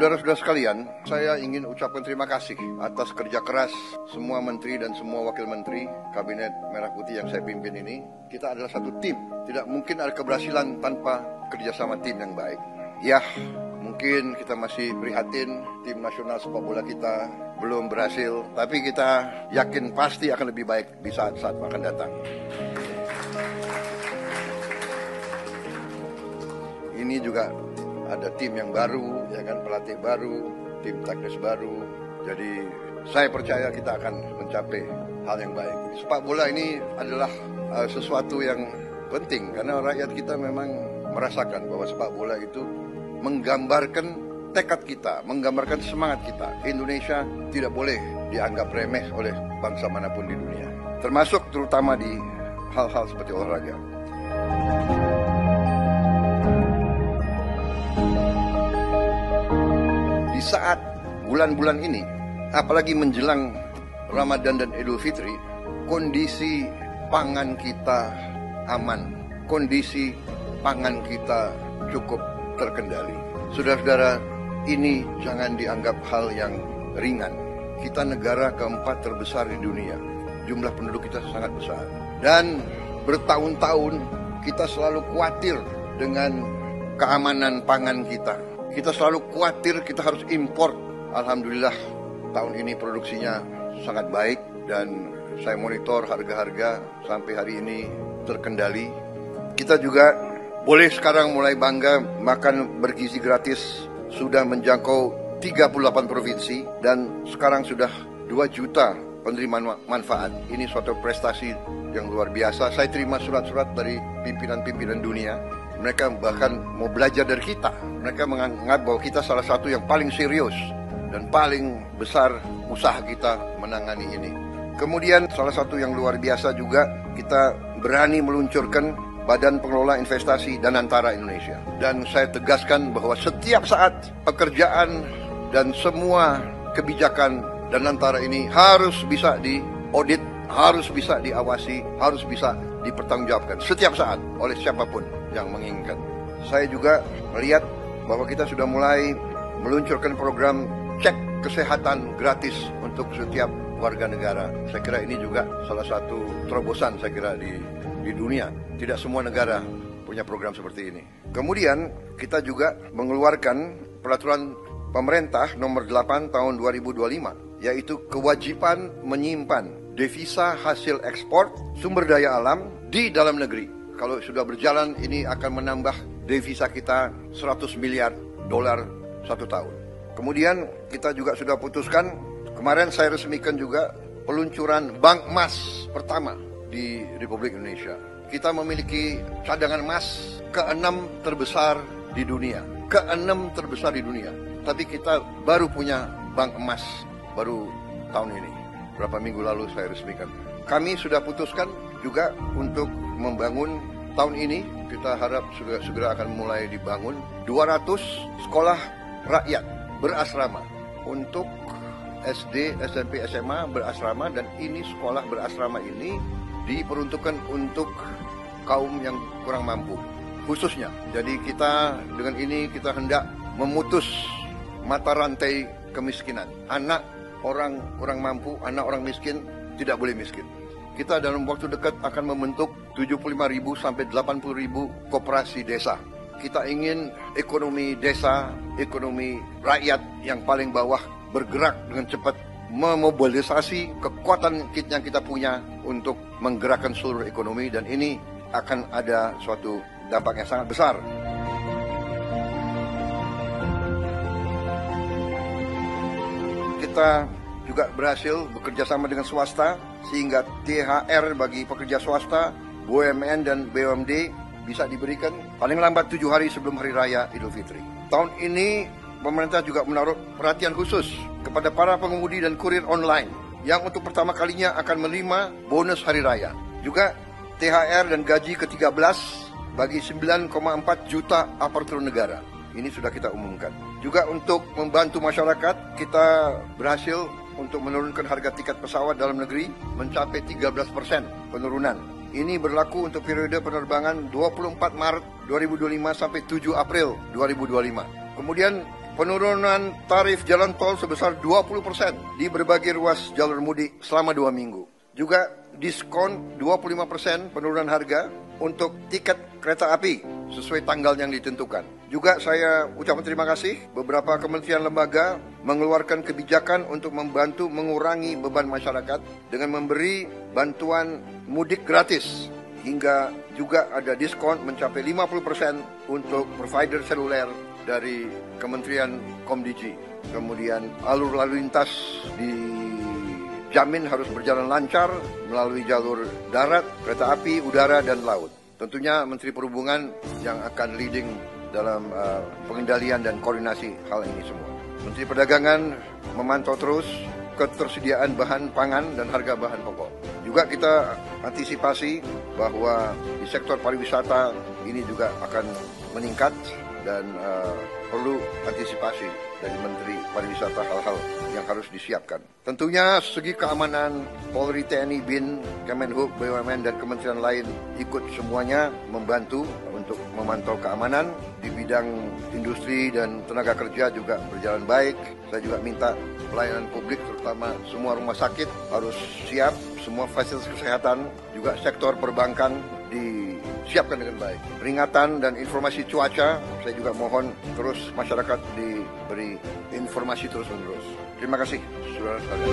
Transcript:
Saudara-saudara sekalian, saya ingin ucapkan terima kasih atas kerja keras semua menteri dan semua wakil menteri Kabinet Merah Putih yang saya pimpin ini. Kita adalah satu tim, tidak mungkin ada keberhasilan tanpa kerjasama tim yang baik. Ya, mungkin kita masih prihatin tim nasional sepak bola kita belum berhasil, tapi kita yakin pasti akan lebih baik di saat-saat akan datang. Ini juga ada tim yang baru, ya kan, pelatih baru, tim teknis baru. Jadi saya percaya kita akan mencapai hal yang baik. Sepak bola ini adalah sesuatu yang penting karena rakyat kita memang merasakan bahwa sepak bola itu menggambarkan tekad kita, menggambarkan semangat kita. Indonesia tidak boleh dianggap remeh oleh bangsa manapun di dunia, termasuk terutama di hal-hal seperti olahraga. Di saat bulan-bulan ini, apalagi menjelang Ramadan dan Idul Fitri, kondisi pangan kita aman, kondisi pangan kita cukup terkendali. Saudara-saudara, ini jangan dianggap hal yang ringan. Kita negara keempat terbesar di dunia, jumlah penduduk kita sangat besar, dan bertahun-tahun kita selalu khawatir dengan keamanan pangan kita. Kita selalu khawatir kita harus impor. Alhamdulillah tahun ini produksinya sangat baik dan saya monitor harga-harga sampai hari ini terkendali. Kita juga boleh sekarang mulai bangga makan bergizi gratis, sudah menjangkau 38 provinsi dan sekarang sudah 2 juta penerima manfaat. Ini suatu prestasi yang luar biasa. Saya terima surat-surat dari pimpinan-pimpinan dunia. Mereka bahkan mau belajar dari kita. Mereka menganggap bahwa kita salah satu yang paling serius dan paling besar usaha kita menangani ini. Kemudian salah satu yang luar biasa juga, kita berani meluncurkan Badan Pengelola Investasi Danantara Indonesia. Dan saya tegaskan bahwa setiap saat pekerjaan dan semua kebijakan Danantara ini harus bisa diaudit, harus bisa diawasi, harus bisa dipertanggungjawabkan setiap saat oleh siapapun yang menginginkan. Saya juga melihat bahwa kita sudah mulai meluncurkan program cek kesehatan gratis untuk setiap warga negara. Saya kira ini juga salah satu terobosan saya kira di dunia. Tidak semua negara punya program seperti ini. Kemudian kita juga mengeluarkan peraturan pemerintah nomor 8 tahun 2025, yaitu kewajiban menyimpan devisa hasil ekspor sumber daya alam di dalam negeri. Kalau sudah berjalan, ini akan menambah devisa kita 100 miliar dolar 1 tahun. Kemudian kita juga sudah putuskan, kemarin saya resmikan juga peluncuran bank emas pertama di Republik Indonesia. Kita memiliki cadangan emas ke-6 terbesar di dunia. Ke-6 terbesar di dunia. Tapi kita baru punya bank emas baru tahun ini. Berapa minggu lalu saya resmikan. Kami sudah putuskan juga untuk membangun tahun ini, kita harap segera akan mulai dibangun 200 sekolah rakyat berasrama untuk SD, SMP, SMA berasrama, dan ini sekolah berasrama ini diperuntukkan untuk kaum yang kurang mampu khususnya. Jadi kita dengan ini kita hendak memutus mata rantai kemiskinan. Anak orang kurang mampu, anak orang miskin tidak boleh miskin. Kita dalam waktu dekat akan membentuk 75.000 sampai 80.000 koperasi desa. Kita ingin ekonomi desa, ekonomi rakyat yang paling bawah bergerak dengan cepat, memobilisasi kekuatan yang kita punya untuk menggerakkan seluruh ekonomi, dan ini akan ada suatu dampak yang sangat besar. Kita juga berhasil bekerja sama dengan swasta sehingga THR bagi pekerja swasta, BUMN dan BUMD bisa diberikan paling lambat 7 hari sebelum Hari Raya Idul Fitri. Tahun ini pemerintah juga menaruh perhatian khusus kepada para pengemudi dan kurir online yang untuk pertama kalinya akan menerima bonus Hari Raya. Juga THR dan gaji ke-13 bagi 9,4 juta aparatur negara. Ini sudah kita umumkan. Juga untuk membantu masyarakat, kita berhasil untuk menurunkan harga tiket pesawat dalam negeri mencapai 13% penurunan. Ini berlaku untuk periode penerbangan 24 Maret 2025 sampai 7 April 2025. Kemudian penurunan tarif jalan tol sebesar 20% di berbagai ruas jalur mudik selama 2 minggu. Juga diskon 25% penurunan harga untuk tiket kereta api sesuai tanggal yang ditentukan. Juga saya ucapkan terima kasih beberapa kementerian lembaga mengeluarkan kebijakan untuk membantu mengurangi beban masyarakat dengan memberi bantuan mudik gratis. Hingga juga ada diskon mencapai 50% untuk provider seluler dari Kementerian Komdiji. Kemudian alur lalu lintas dijamin harus berjalan lancar melalui jalur darat, kereta api, udara, dan laut. Tentunya Menteri Perhubungan yang akan leading dalam pengendalian dan koordinasi hal ini semua. Menteri Perdagangan memantau terus ketersediaan bahan pangan dan harga bahan pokok. Juga kita antisipasi bahwa di sektor pariwisata ini juga akan meningkat dan perlu antisipasi dari Menteri Pariwisata hal-hal yang harus disiapkan. Tentunya segi keamanan Polri, TNI, BIN, Kemenhub, BUMN, dan kementerian lain ikut semuanya membantu untuk memantau keamanan. Di bidang industri dan tenaga kerja juga berjalan baik. Saya juga minta pelayanan publik terutama semua rumah sakit harus siap, semua fasilitas kesehatan, juga sektor perbankan disiapkan dengan baik. Peringatan dan informasi cuaca, saya juga mohon terus masyarakat diberi informasi terus-menerus. Terima kasih, saudara-saudara.